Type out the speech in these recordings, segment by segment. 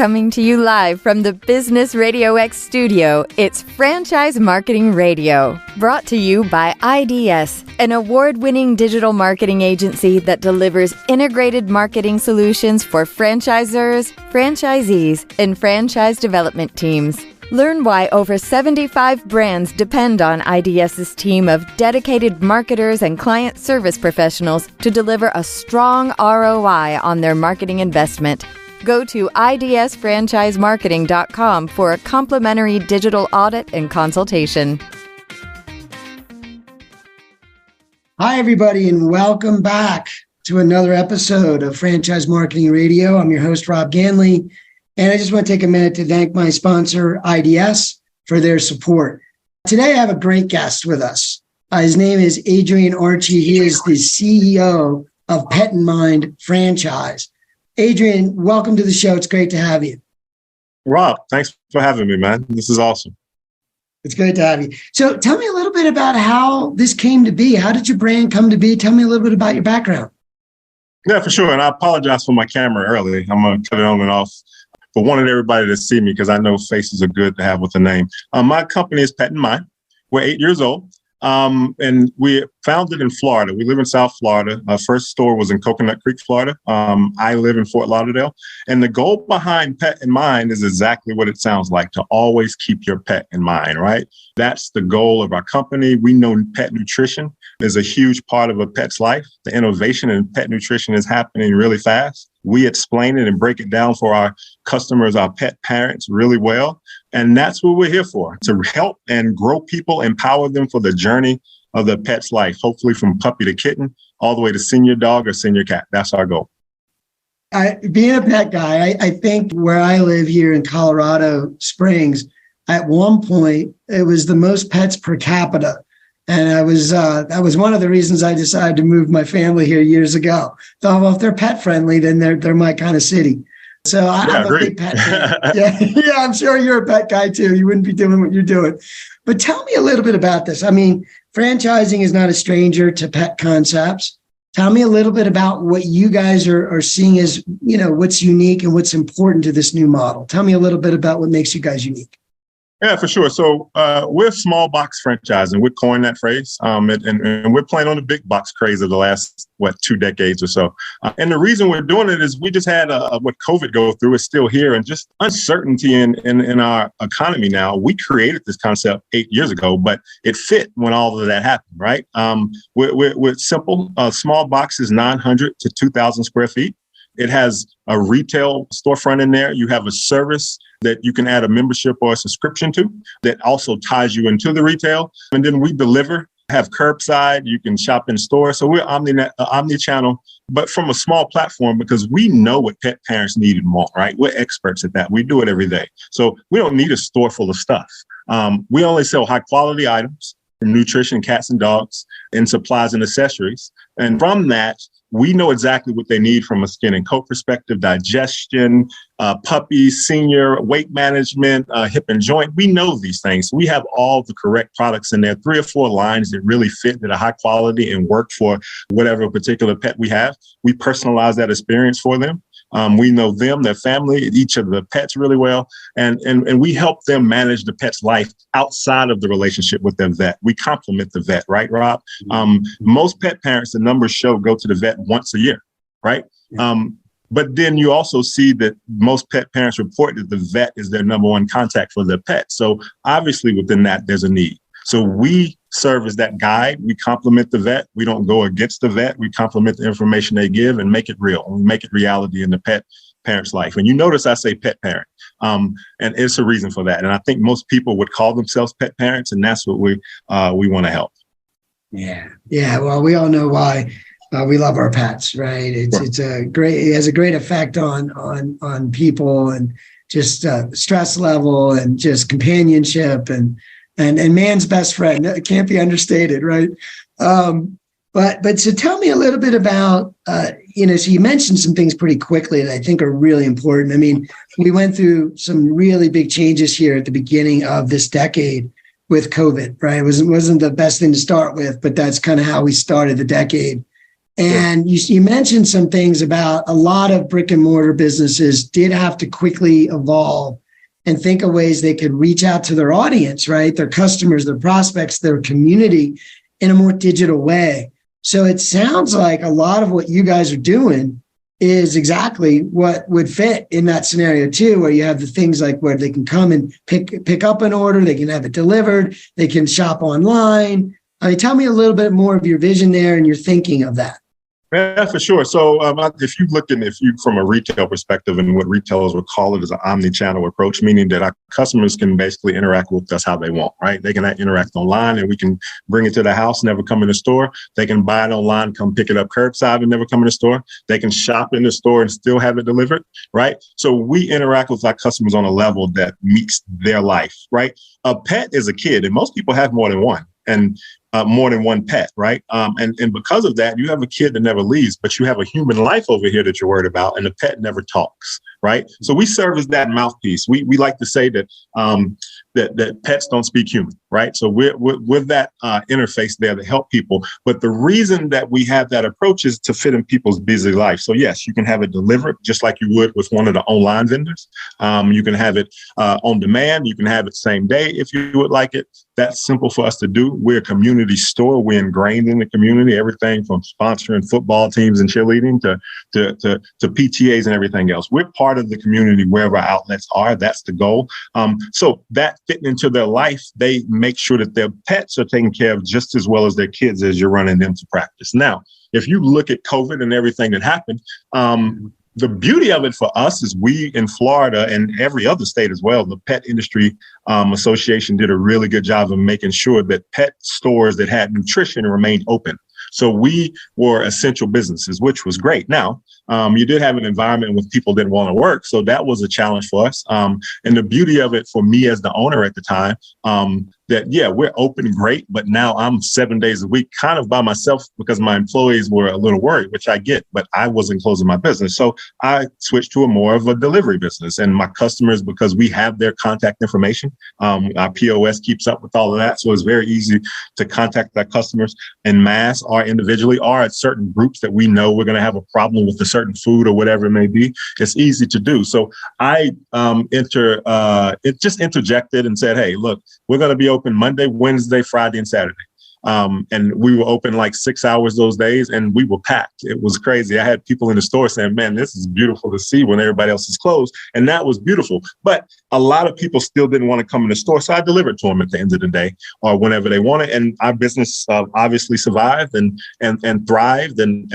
Coming to you live from the Business RadioX studio, it's Franchise Marketing Radio, brought to you by IDS, an award-winning digital marketing agency that delivers integrated marketing solutions for franchisors, franchisees, and franchise development teams. Learn why over 75 brands depend on IDS's team of dedicated marketers and client service professionals to deliver a strong ROI on their marketing investment. Go to idsfranchisemarketing.com for a complimentary digital audit and consultation. Hi, everybody, and welcome back to another episode of Franchise Marketing Radio. I'm your host, Rob Ganley, and I just want to take a minute to thank my sponsor, IDS, for their support. Today, I have a great guest with us. His name is Adrian Archie. He is the CEO of petNmind Franchise. Adrian, welcome to the show. It's great to have you. Rob, thanks for having me, man. This is awesome. It's great to have you. So tell me a little bit about how this came to be. How did your brand come to be? Tell me a little bit about your background. Yeah, for sure. And I apologize for my camera early. I'm going to cut it on and off. But wanted everybody to see me because I know faces are good to have with a name. My company is petNmind. We're 8 years old. And we founded in Florida. We live in South Florida. Our first store was in Coconut Creek, Florida. I live in Fort Lauderdale. And the goal behind petNmind is exactly what it sounds like, to always keep your pet in mind, right? That's the goal of our company. We know pet nutrition is a huge part of a pet's life. The innovation in pet nutrition is happening really fast. We explain it and break it down for our customers, our pet parents, really well. And that's what we're here for, to help and grow people, empower them for the journey of the pet's life, hopefully from puppy to kitten, all the way to senior dog or senior cat. That's our goal. Being a pet guy, I think where I live here in Colorado Springs, at one point, it was the most pets per capita. And that was one of the reasons I decided to move my family here years ago. Thought, well, if they're pet friendly, then they're my kind of city. So I'm a big pet fan. Yeah, I'm sure you're a pet guy too. You wouldn't be doing what you're doing. But tell me a little bit about this. I mean, franchising is not a stranger to pet concepts. Tell me a little bit about what you guys are seeing as, what's unique and what's important to this new model. Tell me a little bit about what makes you guys unique. Yeah, for sure. So we're small box franchising. We coined that phrase, and we're playing on the big box craze of the last, 2 decades or so. And the reason we're doing it is we just had what COVID go through is still here, and just uncertainty in our economy now. We created this concept 8 years ago, but it fit when all of that happened, right? We're simple. Small box is 900 to 2,000 square feet. It has a retail storefront in there. You have a service that you can add a membership or a subscription to that also ties you into the retail. And then we deliver, have curbside, you can shop in store. So we're omni-channel, but from a small platform, because we know what pet parents need and want, right? We're experts at that. We do it every day. So we don't need a store full of stuff. We only sell high quality items, nutrition, cats and dogs, and supplies and accessories. And from that, we know exactly what they need from a skin and coat perspective, digestion, puppies, senior, weight management, hip and joint. We know these things. We have all the correct products in there, 3 or 4 lines that really fit, that are high quality and work for whatever particular pet we have. We personalize that experience for them. We know them, their family, each of the pets really well. And we help them manage the pet's life outside of the relationship with their vet. We complement the vet, right, Rob? Most pet parents, the numbers show, go to the vet once a year, right? But then you also see that most pet parents report that the vet is their number one contact for their pet. So obviously within that, there's a need. So we serve as that guide. We complement the vet. We don't go against the vet. We complement the information they give and make it real. We make it reality in the pet parent's life. And you notice I say pet parent, and it's a reason for that. And I think most people would call themselves pet parents, and that's what we want to help. Yeah. Well, we all know why we love our pets, right? It has a great effect on people, and just stress level and just companionship and man's best friend. It can't be understated, right? But so tell me a little bit about, so you mentioned some things pretty quickly that I think are really important. I mean, we went through some really big changes here at the beginning of this decade with COVID, right? It wasn't the best thing to start with, but that's kind of how we started the decade. And you mentioned some things about a lot of brick and mortar businesses did have to quickly evolve and think of ways they could reach out to their audience, right? Their customers, their prospects, their community in a more digital way. So it sounds like a lot of what you guys are doing is exactly what would fit in that scenario too, where you have the things like where they can come and pick up an order, they can have it delivered, they can shop online. Tell me a little bit more of your vision there and your thinking of that. Yeah, for sure. So if you from a retail perspective, and what retailers would call it is an omni-channel approach, meaning that our customers can basically interact with us how they want, right? They can interact online and we can bring it to the house, never come in the store. They can buy it online, come pick it up curbside and never come in the store. They can shop in the store and still have it delivered, right? So we interact with our customers on a level that meets their life, right? A pet is a kid, and most people have more than one. And more than one pet, right? And because of that, you have a kid that never leaves, but you have a human life over here that you're worried about, and the pet never talks, right? So we serve as that mouthpiece. We like to say that that pets don't speak human, right? So we're that interface there to help people. But the reason that we have that approach is to fit in people's busy life. So yes, you can have it delivered just like you would with one of the online vendors. You can have it on demand. You can have it same day if you would like it. That's simple for us to do. We're a community store. We're ingrained in the community, everything from sponsoring football teams and cheerleading to PTAs and everything else. We're part of the community wherever our outlets are. That's the goal. So that fitting into their life, they make sure that their pets are taken care of just as well as their kids as you're running them to practice. Now, if you look at COVID and everything that happened, the beauty of it for us is we in Florida and every other state as well, the Pet Industry Association did a really good job of making sure that pet stores that had nutrition remained open. So we were essential businesses, which was great. Now, you did have an environment where people didn't want to work. So that was a challenge for us. And the beauty of it for me as the owner at the time, that, yeah, we're open, great, but now I'm 7 days a week kind of by myself because my employees were a little worried, which I get, but I wasn't closing my business. So I switched to more of a delivery business, and my customers, because we have their contact information, our POS keeps up with all of that. So it's very easy to contact our customers en masse or individually or at certain groups that we know we're going to have a problem with a certain food or whatever it may be. It's easy to do. So I just interjected and said, hey, look, we're going to be open Monday, Wednesday, Friday, and Saturday. And we were open like 6 hours those days, and we were packed. It was crazy. I had people in the store saying, man, this is beautiful to see when everybody else is closed. And that was beautiful. But a lot of people still didn't want to come in the store. So I delivered to them at the end of the day or whenever they wanted. And our business obviously survived and thrived. And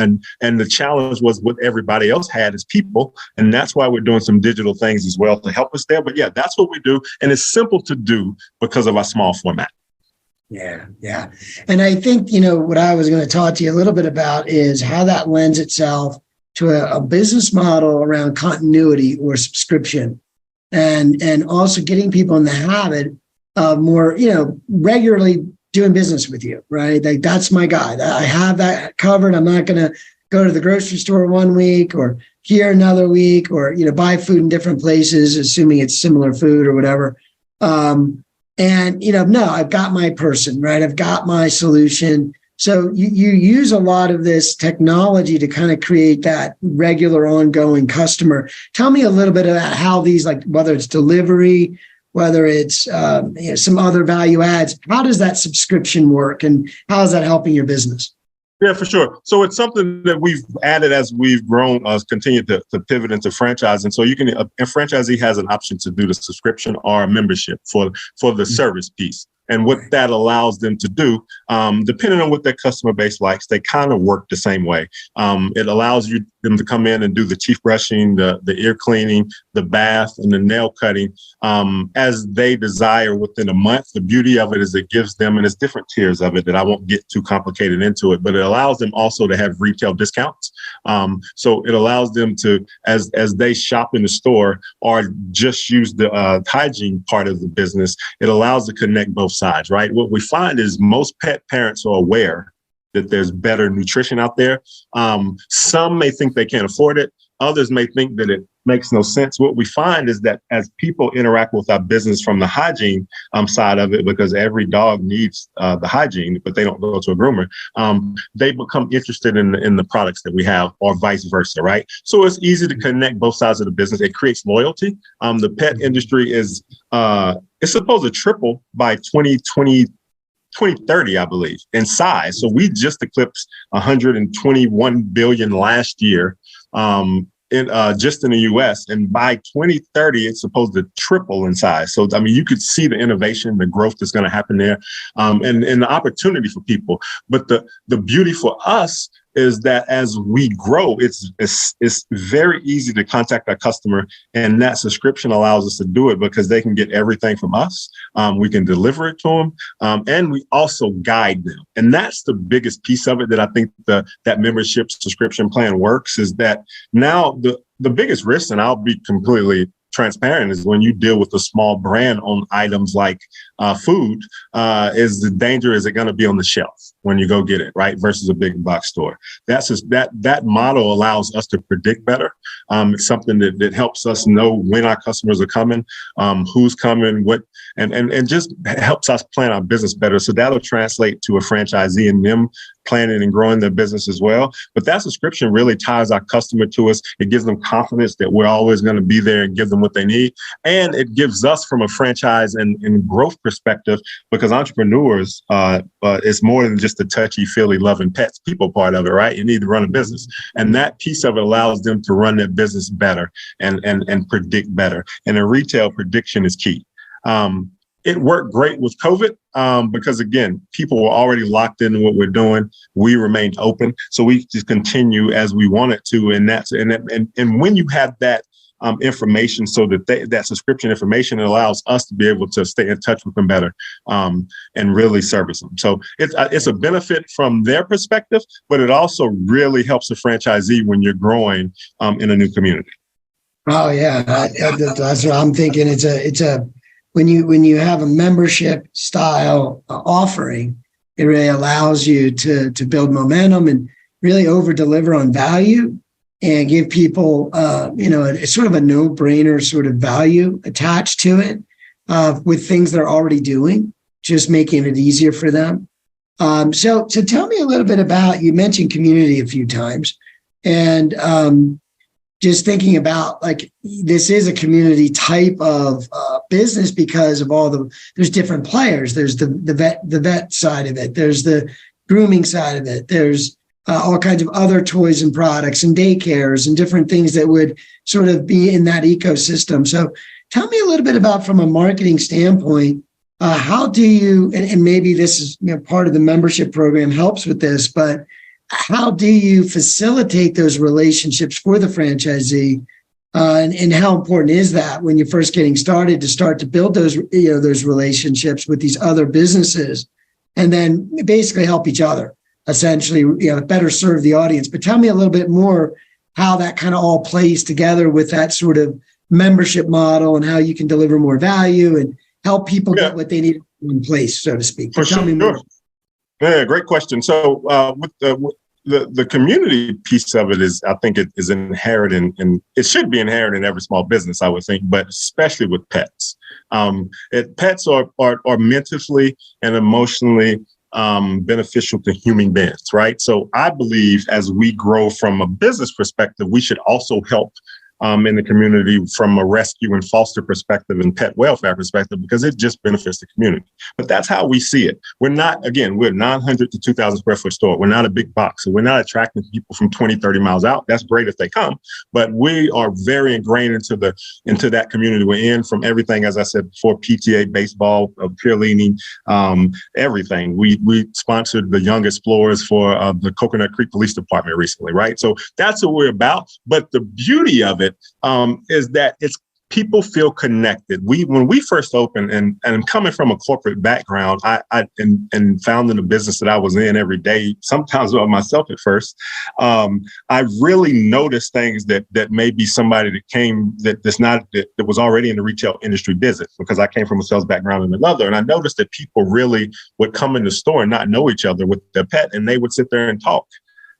the challenge was what everybody else had as people. And that's why we're doing some digital things as well to help us there. But yeah, that's what we do. And it's simple to do because of our small format. Yeah. And I think, what I was going to talk to you a little bit about is how that lends itself to a business model around continuity or subscription and also getting people in the habit of more, regularly doing business with you, right? Like that's my guy. I have that covered. I'm not going to go to the grocery store one week or here another week or, buy food in different places, assuming it's similar food or whatever. And, no, I've got my person, right? I've got my solution. So you use a lot of this technology to kind of create that regular ongoing customer. Tell me a little bit about how these, like whether it's delivery, whether it's some other value adds, how does that subscription work and how is that helping your business? Yeah, for sure. So it's something that we've added as we've grown, continued to pivot into franchising. So you can, a franchisee has an option to do the subscription or a membership for the service piece. And what that allows them to do, depending on what their customer base likes, they kind of work the same way. It allows them to come in and do the teeth brushing, the ear cleaning, the bath, and the nail cutting as they desire within a month. The beauty of it is it gives them, and there's different tiers of it that I won't get too complicated into it, but it allows them also to have retail discounts. So it allows them to, as they shop in the store or just use the hygiene part of the business, it allows to connect both sides, right? What we find is most pet parents are aware that there's better nutrition out there. Some may think they can't afford it. Others may think that makes no sense. What we find is that as people interact with our business from the hygiene side of it, because every dog needs the hygiene, but they don't go to a groomer, they become interested in the products that we have, or vice versa, right? So it's easy to connect both sides of the business. It creates loyalty. The pet industry is it's supposed to triple by 2030, I believe, in size. So we just eclipsed 121 billion last year, just in the U.S. And by 2030, it's supposed to triple in size. So, I mean, you could see the innovation, the growth that's going to happen there, and the opportunity for people. But the beauty for us is that as we grow, it's very easy to contact our customer, and that subscription allows us to do it because they can get everything from us. We can deliver it to them, and we also guide them. And that's the biggest piece of it that I think that membership subscription plan works, is that now the biggest risk, and I'll be completely transparent, is when you deal with a small brand on items like food, is the danger, is it going to be on the shelf when you go get it, right? Versus a big box store. That's just that model allows us to predict better. It's something that helps us know when our customers are coming, who's coming, what, and just helps us plan our business better. So that'll translate to a franchisee and them planning and growing their business as well. But that subscription really ties our customer to us. It gives them confidence that we're always going to be there and give them what they need. And it gives us, from a franchise and growth perspective, because entrepreneurs, it's more than just the touchy-feely loving pets people part of it, right? You need to run a business. And that piece of it allows them to run their business better and predict better. And in retail, prediction is key. It worked great with COVID because, again, people were already locked into what we're doing. We remained open, so we just continue as we wanted to. And when you have that information, so that that subscription information, it allows us to be able to stay in touch with them better and really service them. So it's a benefit from their perspective, but it also really helps a franchisee when you're growing in a new community. Oh yeah, that's what I'm thinking. It's a when you have a membership style offering, it really allows you to build momentum and really over deliver on value and give people it's sort of a no-brainer sort of value attached to it with things they're already doing, just making it easier for them. So tell me a little bit about, you mentioned community a few times, and just thinking about, like, this is a community type of business because of there's different players. There's the vet side of it. There's the grooming side of it. There's all kinds of other toys and products and daycares and different things that would sort of be in that ecosystem. So tell me a little bit about, from a marketing standpoint, how do you, and maybe this is part of the membership program helps with this, but how do you facilitate those relationships for the franchisee? And how important is that when you're first getting started to start to build those relationships with these other businesses, and then basically help each other, essentially, better serve the audience. But tell me a little bit more how that kind of all plays together with that sort of membership model, and how you can deliver more value and help people get what they need in place, so to speak. Tell me more. Yeah, great question. So with the community piece of it is, I think it is inherent and it should be inherent in every small business, I would think, but especially with pets. Pets are mentally and emotionally beneficial to human beings, right? So I believe as we grow from a business perspective, we should also help in the community from a rescue and foster perspective and pet welfare perspective, because it just benefits the community. But that's how we see it. We're 900 to 2,000 square foot store. We're not a big box. So we're not attracting people from 20, 30 miles out. That's great if they come, but we are very ingrained into that community we're in, from everything, as I said before, PTA, baseball, cheerleading, everything. We sponsored the Young Explorers for the Coconut Creek Police Department recently, right? So that's what we're about. But the beauty of it is that people feel connected. When we first opened, and coming from a corporate background, and founding a business that I was in every day, sometimes by myself at first, I really noticed things that maybe somebody that was already in the retail industry business, because I came from a sales background and another, and I noticed that people really would come in the store and not know each other with their pet, and they would sit there and talk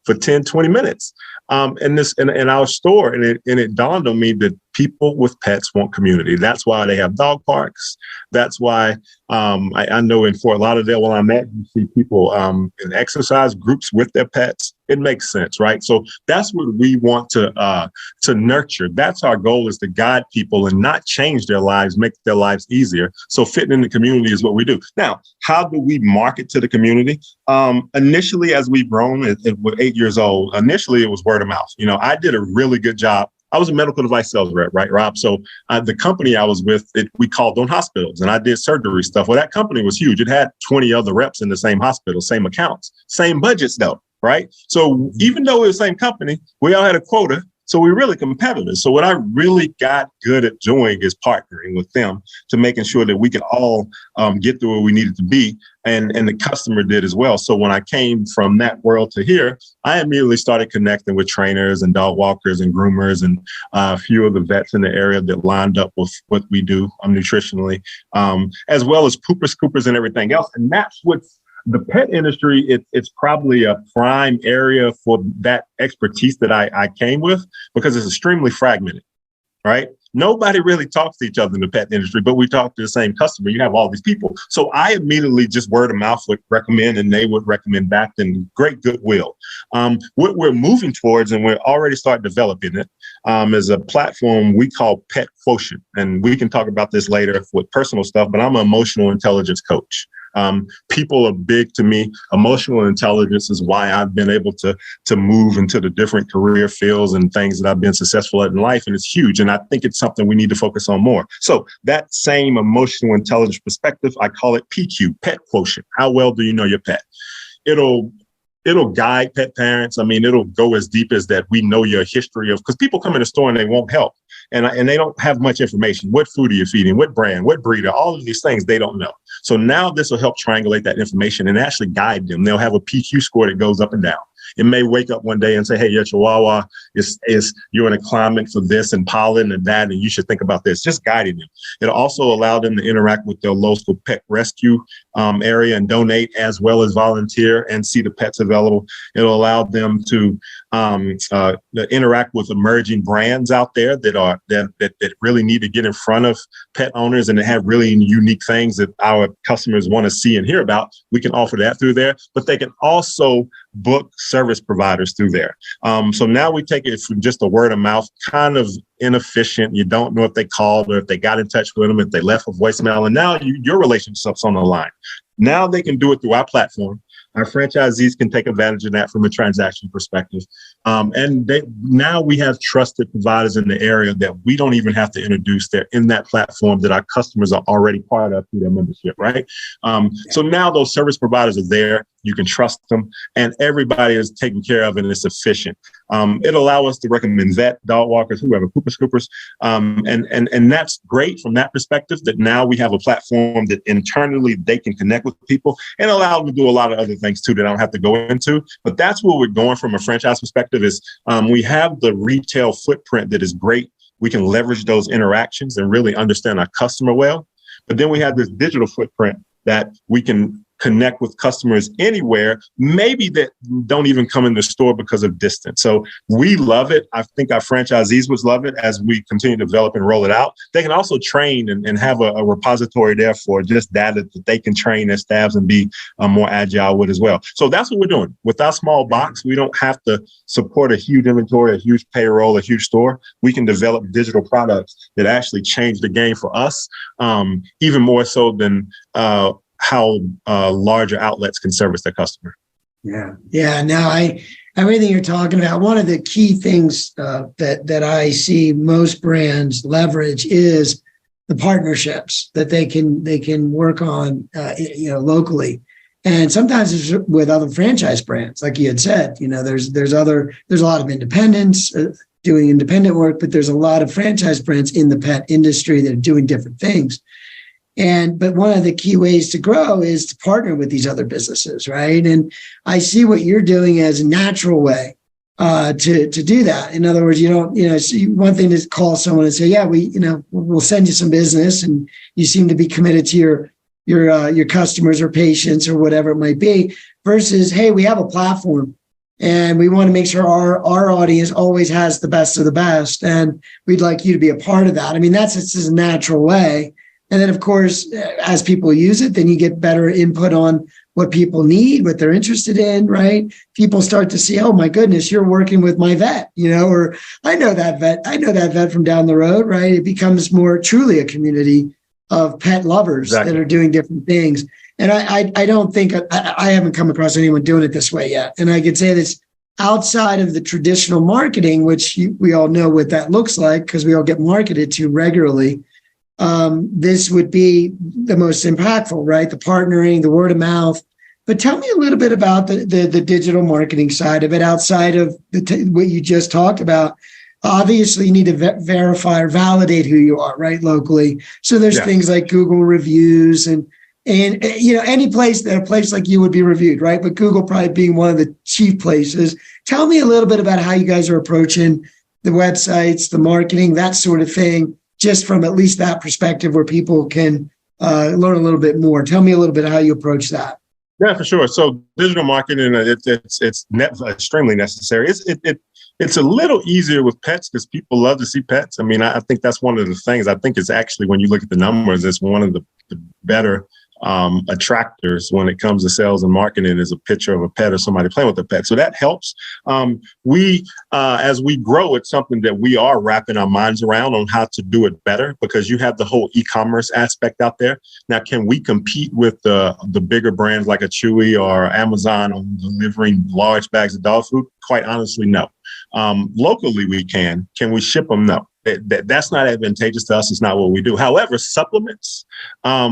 for 10, 20 minutes. In our store, and it dawned on me that people with pets want community. That's why they have dog parks. That's why I know in Fort Lauderdale, when I'm at, you see people in exercise groups with their pets. It makes sense, right? So that's what we want to nurture. That's our goal, is to guide people and not change their lives, make their lives easier. So fitting in the community is what we do. Now, how do we market to the community? Initially, as we've grown, at 8 years old, initially it was word of mouth. I did a really good job. I was a medical device sales rep, right, Rob? So the company I was with, we called on hospitals, and I did surgery stuff. Well, that company was huge. It had 20 other reps in the same hospital, same accounts, same budgets though, right? So even though it was the same company, we all had a quota. So we're really competitive. So what I really got good at doing is partnering with them to making sure that we could all get to where we needed to be. And the customer did as well. So when I came from that world to here, I immediately started connecting with trainers and dog walkers and groomers and a few of the vets in the area that lined up with what we do nutritionally, as well as poopers, scoopers, and everything else. And that's what's the pet industry. It's probably a prime area for that expertise that I came with, because it's extremely fragmented, right? Nobody really talks to each other in the pet industry, but we talk to the same customer. You have all these people. So I immediately just word of mouth would recommend, and they would recommend back, in great goodwill. What we're moving towards, and we're already starting developing it, is a platform we call Pet Quotient. And we can talk about this later with personal stuff, but I'm an emotional intelligence coach. People are big to me. Emotional intelligence is why I've been able to move into the different career fields and things that I've been successful at in life. And it's huge. And I think it's something we need to focus on more. So that same emotional intelligence perspective, I call it PQ, Pet Quotient. How well do you know your pet? It'll guide pet parents. I mean, it'll go as deep as that. We know your history of, because people come in the store and they want help. And they don't have much information. What food are you feeding? What brand? What breeder? All of these things they don't know. So now this will help triangulate that information and actually guide them. They'll have a PQ score that goes up and down. It may wake up one day and say, hey, your Chihuahua you're in a climate for this and pollen and that, and you should think about this. Just guiding them. It'll also allow them to interact with their local pet rescue area and donate, as well as volunteer and see the pets available. It'll allow them to interact with emerging brands out there that really need to get in front of pet owners and to have really unique things that our customers want to see and hear about. We can offer that through there, but they can also book service providers through there. So now we take it from just a word of mouth, kind of inefficient. You don't know if they called or if they got in touch with them, if they left a voicemail, and now your relationship's on the line. Now they can do it through our platform. Our franchisees can take advantage of that from a transaction perspective. Now we have trusted providers in the area that we don't even have to introduce. They're in that platform that our customers are already part of through their membership, right? So now those service providers are there. You can trust them, and everybody is taken care of, and it's efficient. It'll allow us to recommend vet, dog walkers, whoever, poopers, scoopers. And that's great from that perspective, that now we have a platform that internally they can connect with people and allow them to do a lot of other things too that I don't have to go into. But that's where we're going from a franchise perspective is we have the retail footprint that is great. We can leverage those interactions and really understand our customer well. But then we have this digital footprint that we can connect with customers anywhere, maybe that don't even come in the store because of distance. So we love it. I think our franchisees would love it as we continue to develop and roll it out. They can also train and have a repository there for just data that they can train their staffs and be more agile with as well. So that's what we're doing. With our small box, we don't have to support a huge inventory, a huge payroll, a huge store. We can develop digital products that actually change the game for us, even more so than how larger outlets can service their customer. Yeah. Now, everything you're talking about, one of the key things that I see most brands leverage is the partnerships that they can work on, locally, and sometimes it's with other franchise brands, like you had said. There's a lot of independents doing independent work, but there's a lot of franchise brands in the pet industry that are doing different things. But one of the key ways to grow is to partner with these other businesses, right? And I see what you're doing as a natural way to do that. In other words, you don't, one thing is call someone and say, yeah, we'll send you some business, and you seem to be committed to your customers or patients or whatever it might be, versus, hey, we have a platform And we want to make sure our audience always has the best of the best. And we'd like you to be a part of that. I mean, that's just a natural way. And then, of course, as people use it, then you get better input on what people need, what they're interested in, right? People start to see, oh, my goodness, you're working with my vet, or I know that vet from down the road, right? It becomes more truly a community of pet lovers that are doing different things. And I don't think, I haven't come across anyone doing it this way yet. And I could say this outside of the traditional marketing, which we all know what that looks like because we all get marketed to regularly. This would be the most impactful, right? The partnering, the word of mouth. But tell me a little bit about the digital marketing side of it outside of what you just talked about. Obviously, you need to verify or validate who you are, right, locally. So there's things like Google reviews and any place that a place like you would be reviewed, right? But Google probably being one of the chief places. Tell me a little bit about how you guys are approaching the websites, the marketing, that sort of thing, just from at least that perspective where people can learn a little bit more. Tell me a little bit how you approach that. Yeah, for sure. So digital marketing, it's extremely necessary. It's a little easier with pets because people love to see pets. I mean, I think that's one of the things. I think it's actually, when you look at the numbers, it's one of the better attractors when it comes to sales and marketing is a picture of a pet or somebody playing with a pet. So that helps. As we grow, it's something that we are wrapping our minds around on how to do it better because you have the whole e-commerce aspect out there. Now, can we compete with the bigger brands like a Chewy or Amazon on delivering large bags of dog food? Quite honestly, no. Locally, we can. Can we ship them? No. That's not advantageous to us. It's not what we do. However, supplements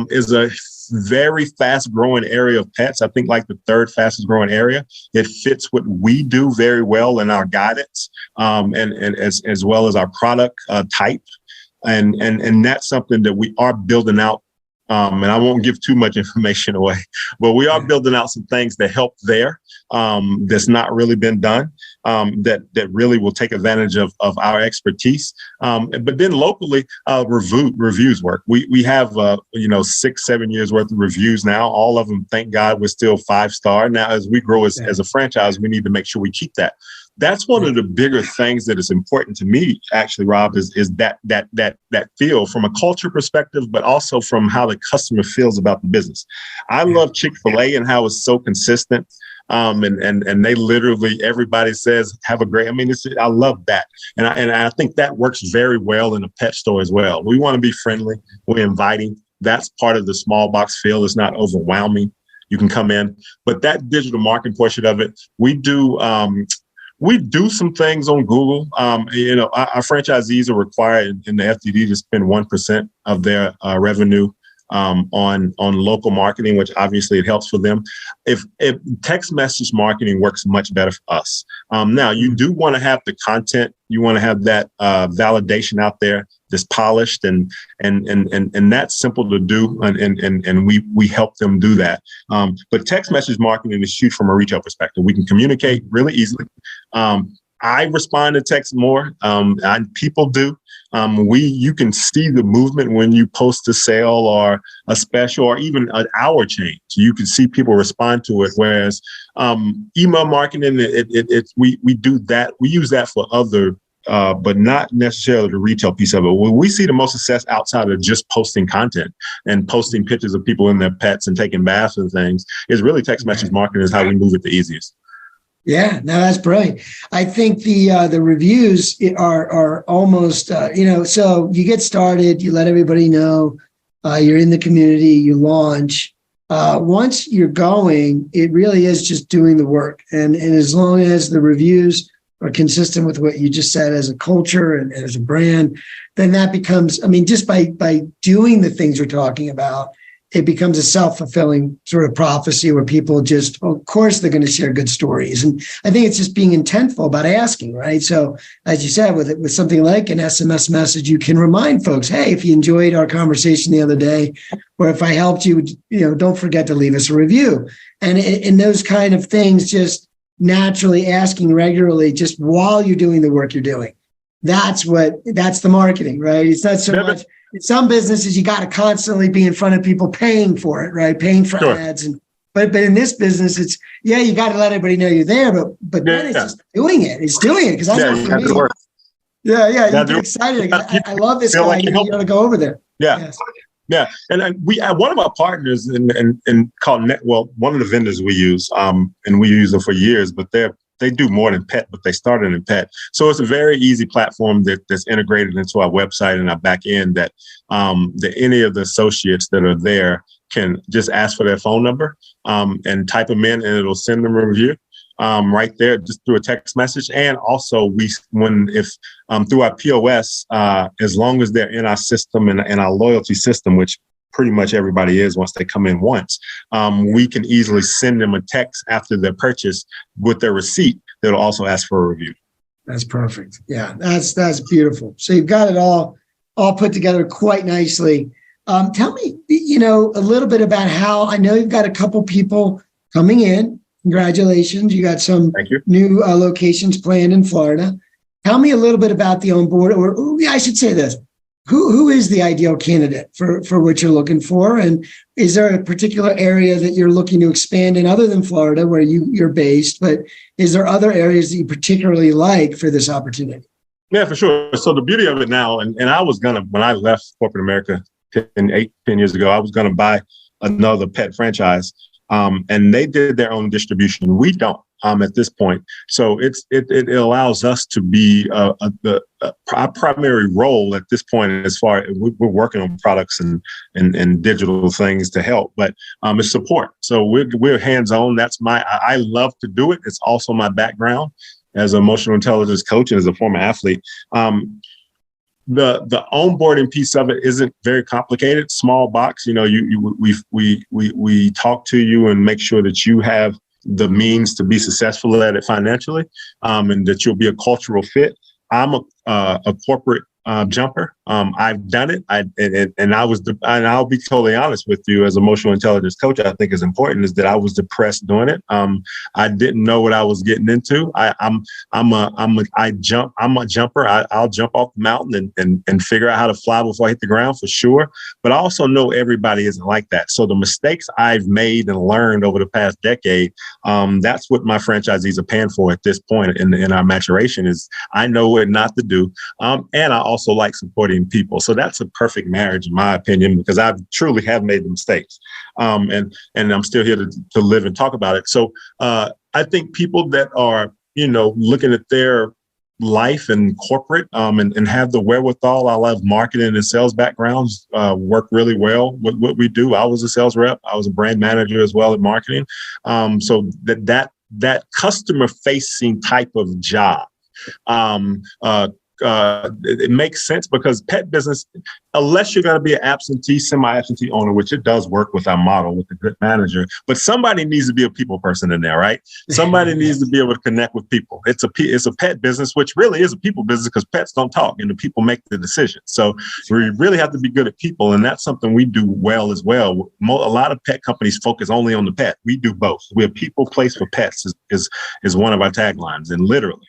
is a very fast growing area of pets. I think like the third fastest growing area. It fits what we do very well in our guidance and as well as our product type. And that's something that we are building out. And I won't give too much information away, but we are building out some things that help there that's not really been done, that really will take advantage of our expertise. But then locally, reviews work. We have 6-7 years worth of reviews now. All of them, thank God, we're still 5-star. Now, as we grow as a franchise, we need to make sure we keep that. That's one of the bigger things that is important to me, actually, Rob, is that feel from a culture perspective, but also from how the customer feels about the business. I love Chick-fil-A and how it's so consistent. And they literally, everybody says, have a great, I love that. And I think that works very well in a pet store as well. We want to be friendly. We're inviting. That's part of the small box feel. It's not overwhelming. You can come in, but that digital marketing portion of it, we do some things on Google. Our franchisees are required in the FDD to spend 1% of their revenue on local marketing, which obviously it helps for them. If text message marketing works much better for us. Now, you do want to have the content. You want to have that validation out there that's polished and that's simple to do. And we help them do that. But text message marketing is huge from a retail perspective. We can communicate really easily. I respond to text more. People do. You can see the movement when you post a sale or a special or even an hour change. You can see people respond to it. Whereas email marketing, we do that. We use that for other, but not necessarily the retail piece of it. When we see the most success outside of just posting content and posting pictures of people and their pets and taking baths and things is really text message marketing is how we move it the easiest. Yeah, no, that's brilliant. I think the reviews are almost, so you get started, you let everybody know, you're in the community, you launch. Once you're going, it really is just doing the work. And as long as the reviews are consistent with what you just said as a culture and as a brand, then that becomes, just by doing the things we're talking about, it becomes a self-fulfilling sort of prophecy where people just, of course, they're going to share good stories. And I think it's just being intentful about asking, right? So as you said, with something like an SMS message, you can remind folks, hey, if you enjoyed our conversation the other day, or if I helped you, don't forget to leave us a review. And in those kind of things, just naturally asking regularly, just while you're doing the work you're doing. That's the marketing, right? It's not so much. In some businesses, you got to constantly be in front of people paying for it, right? Paying for ads. And But in this business, it's, you got to let everybody know you're there, but then it's just doing it. It's doing it because I know for me. Yeah, you get excited. I love this guy. You got to go over there. Yeah. Yes. Yeah, and we one of our partners in called one of the vendors we use, and we use them for years, but they do more than pet, but they started in pet. So it's a very easy platform that's integrated into our website and our back end that any of the associates that are there can just ask for their phone number and type them in, and it'll send them a review. Right there, just through a text message. And also through our POS, as long as they're in our system and our loyalty system, which pretty much everybody is once they come in once, we can easily send them a text after their purchase with their receipt that'll also ask for a review. That's perfect. Yeah, that's beautiful. So you've got it all put together quite nicely. Tell me, a little bit about how, I know you've got a couple people coming in. Congratulations. You got some new locations planned in Florida. Tell me a little bit about the onboard, or I should say this. Who is the ideal candidate for what you're looking for? And is there a particular area that you're looking to expand in other than Florida where you're based, but is there other areas that you particularly like for this opportunity? Yeah, for sure. So the beauty of it now, and I was when I left corporate America 10 years ago, I was going to buy another pet franchise. And they did their own distribution. We don't at this point. So it allows us to be our primary role at this point, as far as we're working on products and digital things to help, but it's support. So we're hands-on. I love to do it. It's also my background as an emotional intelligence coach and as a former athlete. The onboarding piece of it isn't very complicated. Small box, we talk to you and make sure that you have the means to be successful at it financially, and that you'll be a cultural fit. I'm a corporate jumper. I've done it. And I'll be totally honest with you, as emotional intelligence coach, I think is important is that I was depressed doing it. I didn't know what I was getting into. I'm a jumper. I'll jump off the mountain and figure out how to fly before I hit the ground for sure. But I also know everybody isn't like that. So the mistakes I've made and learned over the past decade, that's what my franchisees are paying for at this point in our maturation is I know what not to do. And I also like supporting people. So that's a perfect marriage, in my opinion, because I truly have made mistakes. And I'm still here to live and talk about it. So I think people that are, looking at their life and corporate and have the wherewithal, I love marketing and sales backgrounds, work really well with what we do. I was a sales rep. I was a brand manager as well at marketing. So that customer facing type of job, it makes sense because pet business, unless you're going to be an absentee, semi-absentee owner, which it does work with our model with the good manager, but somebody needs to be a people person in there, right? Somebody needs to be able to connect with people. It's a pet business, which really is a people business because pets don't talk and the people make the decisions. So we really have to be good at people. And that's something we do well as well. A lot of pet companies focus only on the pet. We do both. We're a people place for pets is one of our taglines. And literally,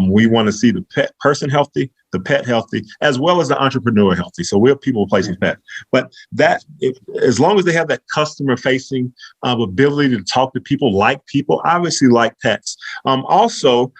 we want to see the pet person healthy, the pet healthy, as well as the entrepreneur healthy. So we're people placing pet. But as long as they have that customer facing ability to talk to people, like people, obviously like pets. Also,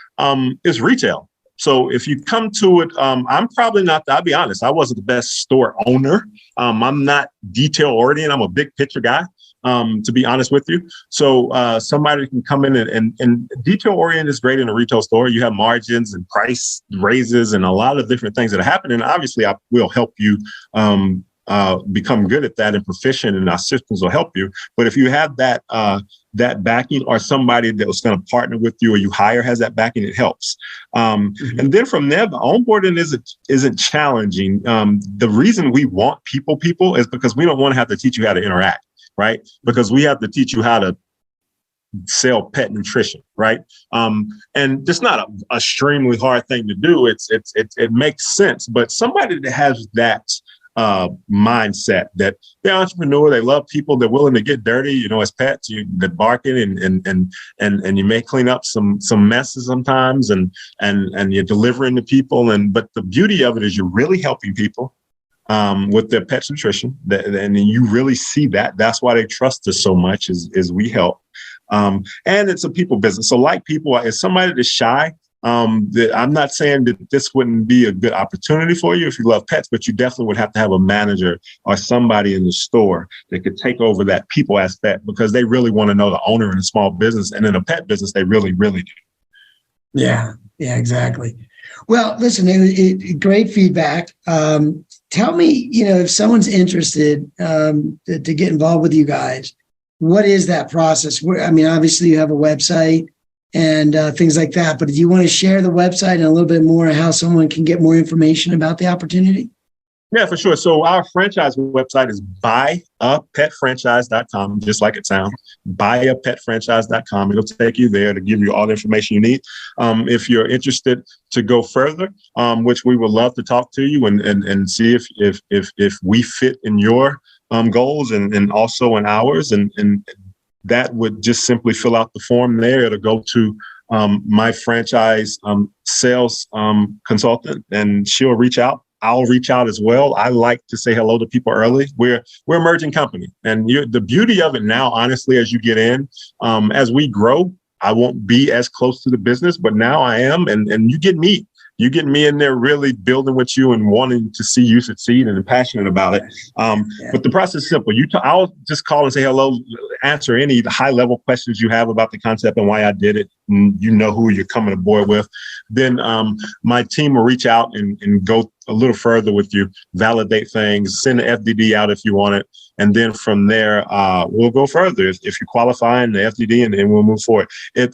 it's retail. So if you come to it, I'm probably not, I'll be honest, I wasn't the best store owner. I'm not detail oriented. I'm a big picture guy. To be honest with you. So somebody can come in and detail oriented is great in a retail store. You have margins and price raises and a lot of different things that are happening. Obviously, I will help you become good at that and proficient, and our systems will help you. But if you have that backing, or somebody that was going to partner with you or you hire has that backing, it helps. And then from there, the onboarding isn't challenging. The reason we want people is because we don't want to have to teach you how to interact. Right? Because we have to teach you how to sell pet nutrition, right? And it's not an extremely hard thing to do. It makes sense, but somebody that has that mindset that they're entrepreneur, they love people, they're willing to get dirty, as pets, they're barking and you may clean up some messes sometimes and you're delivering to people. But the beauty of it is you're really helping people. with their pet's nutrition. And you really see that. That's why they trust us so much is we help. And it's a people business. So like people, if somebody that's shy, I'm not saying that this wouldn't be a good opportunity for you if you love pets, but you definitely would have to have a manager or somebody in the store that could take over that people aspect, because they really want to know the owner in a small business. And in a pet business, they really, really do. Yeah, exactly. Well, listen, great feedback. Tell me, if someone's interested to get involved with you guys, what is that process? Obviously you have a website and things like that, but do you want to share the website and a little bit more how someone can get more information about the opportunity? Yeah, for sure. So our franchise website is buyapetfranchise.com, just like it sounds, buyapetfranchise.com. It'll take you there to give you all the information you need. If you're interested to go further, which we would love to talk to you and see if we fit in your goals and also in ours, and that would just simply fill out the form there. It'll go to my franchise sales consultant, and she'll reach out. I'll reach out as well. I like to say hello to people early. We're an emerging company, and the beauty of it now, honestly, as you get in, as we grow, I won't be as close to the business, but now I am, and you get me. You get me in there really building with you and wanting to see you succeed and passionate about it. But the process is simple. I'll just call and say hello, answer any high-level questions you have about the concept and why I did it. And you know who you're coming aboard with. Then my team will reach out and go a little further with you, validate things, send an FDD out if you want it. And then from there, we'll go further if you qualify in the FDD, and we'll move forward. It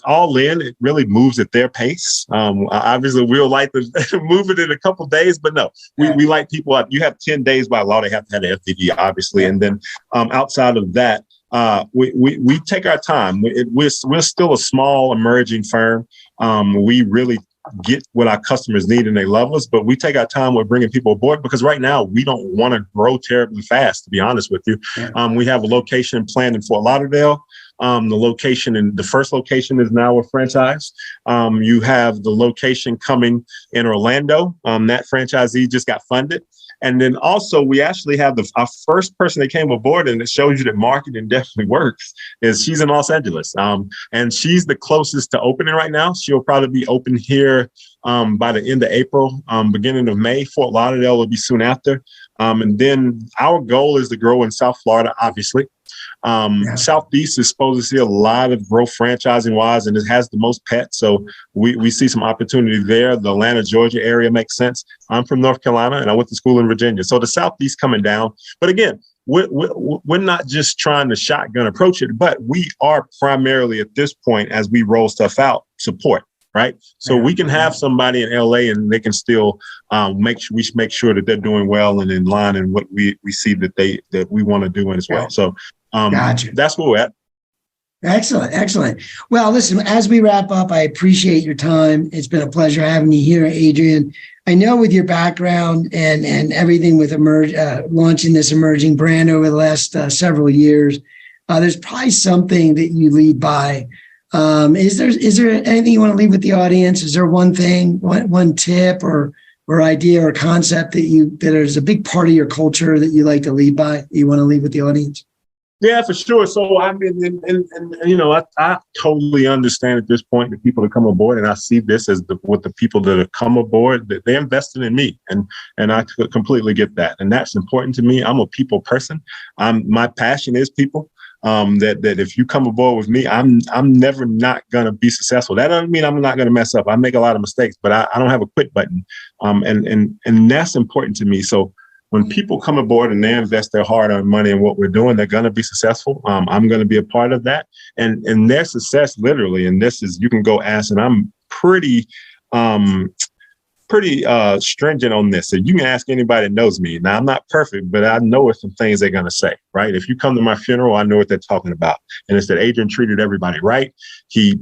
really moves at their pace. Obviously, we'll like to move it in a couple of days, but no, we like people up. You have 10 days by law. They have to have an FDD, obviously. And then outside of that, we take our time. We're still a small emerging firm. We really get what our customers need and they love us, but we take our time with bringing people aboard, because right now we don't want to grow terribly fast, to be honest with you. We have a location planned in Fort Lauderdale. The first location is now a franchise. You have the location coming in Orlando. That franchisee just got funded. And then also we actually have our first person that came aboard, and it shows you that marketing definitely works, is she's in Los Angeles. And she's the closest to opening right now. She'll probably be open here by the end of April, beginning of May. Fort Lauderdale will be soon after. And then our goal is to grow in South Florida, obviously. Southeast is supposed to see a lot of growth franchising wise, and it has the most pets. So we see some opportunity there. The Atlanta, Georgia area makes sense. I'm from North Carolina and I went to school in Virginia. So the Southeast coming down. But again, we're not just trying to shotgun approach it, but we are primarily at this point, as we roll stuff out, support. Right. So we can have somebody in LA and they can still make sure that they're doing well and in line in what we see that we want to do as well. So gotcha. That's where we're at. Excellent. Well, listen, as we wrap up, I appreciate your time. It's been a pleasure having you here, Adrian. I know with your background and everything with launching this emerging brand over the last several years, there's probably something that you lead by. Is there anything you want to leave with the audience? Is there one thing, one tip or idea or concept that is a big part of your culture that you like to lead by, that you want to leave with the audience? Yeah, for sure. So I mean, I totally understand at this point the people that come aboard, and I see this as with the people that have come aboard, that they're investing in me, and I completely get that, and that's important to me. I'm a people person. My passion is people. That if you come aboard with me, I'm never not gonna be successful. That doesn't mean I'm not gonna mess up. I make a lot of mistakes, but I don't have a quit button. And that's important to me. So when people come aboard and they invest their hard-earned money in what we're doing, they're going to be successful. I'm going to be a part of that. And their success, literally, and this is, you can go ask, and I'm pretty stringent on this. So you can ask anybody that knows me. Now, I'm not perfect, but I know what some things they're going to say, right? If you come to my funeral, I know what they're talking about. And it's that Adrian treated everybody right. He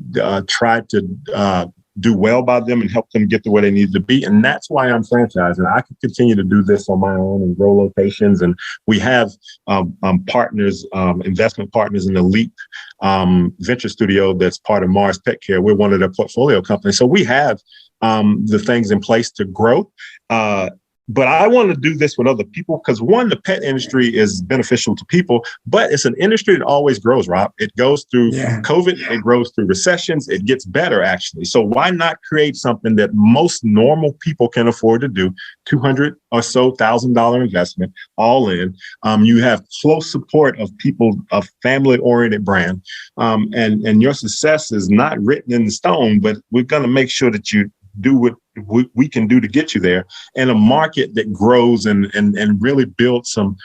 tried to do well by them and help them get to where they need to be. And that's why I'm franchising. I can continue to do this on my own and grow locations. And we have partners, investment partners in the Leap Venture Studio that's part of Mars Pet Care. We're one of their portfolio companies. So we have the things in place to grow. But I want to do this with other people because, one, the pet industry is beneficial to people, but it's an industry that always grows, Rob. It goes through COVID, it grows through recessions, it gets better, actually. So why not create something that most normal people can afford to do, $200,000 or so investment, all in. You have close support of people, a family-oriented brand, and your success is not written in the stone, but we're going to make sure that you do what we can do to get you there, in a market that grows and really builds some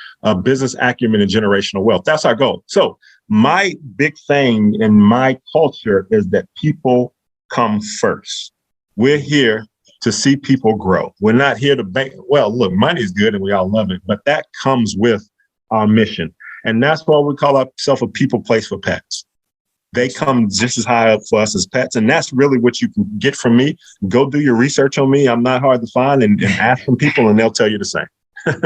business acumen and generational wealth. That's our goal. So my big thing in my culture is that people come first. We're here to see people grow. We're not here to bank. Well, look, money is good and we all love it, but that comes with our mission. And that's why we call ourselves a people place for pets. They come just as high up for us as pets. And that's really what you can get from me. Go do your research on me. I'm not hard to find, and ask some people and they'll tell you the same.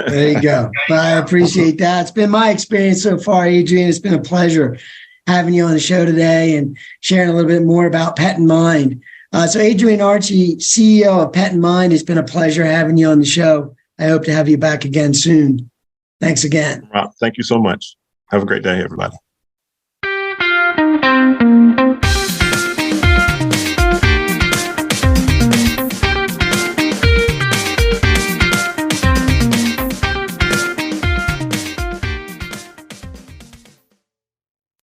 There you go. I appreciate that. It's been my experience so far, Adrian. It's been a pleasure having you on the show today and sharing a little bit more about petNmind. So Adrian Archie, CEO of petNmind, it's been a pleasure having you on the show. I hope to have you back again soon. Thanks again. Rob, thank you so much. Have a great day, everybody.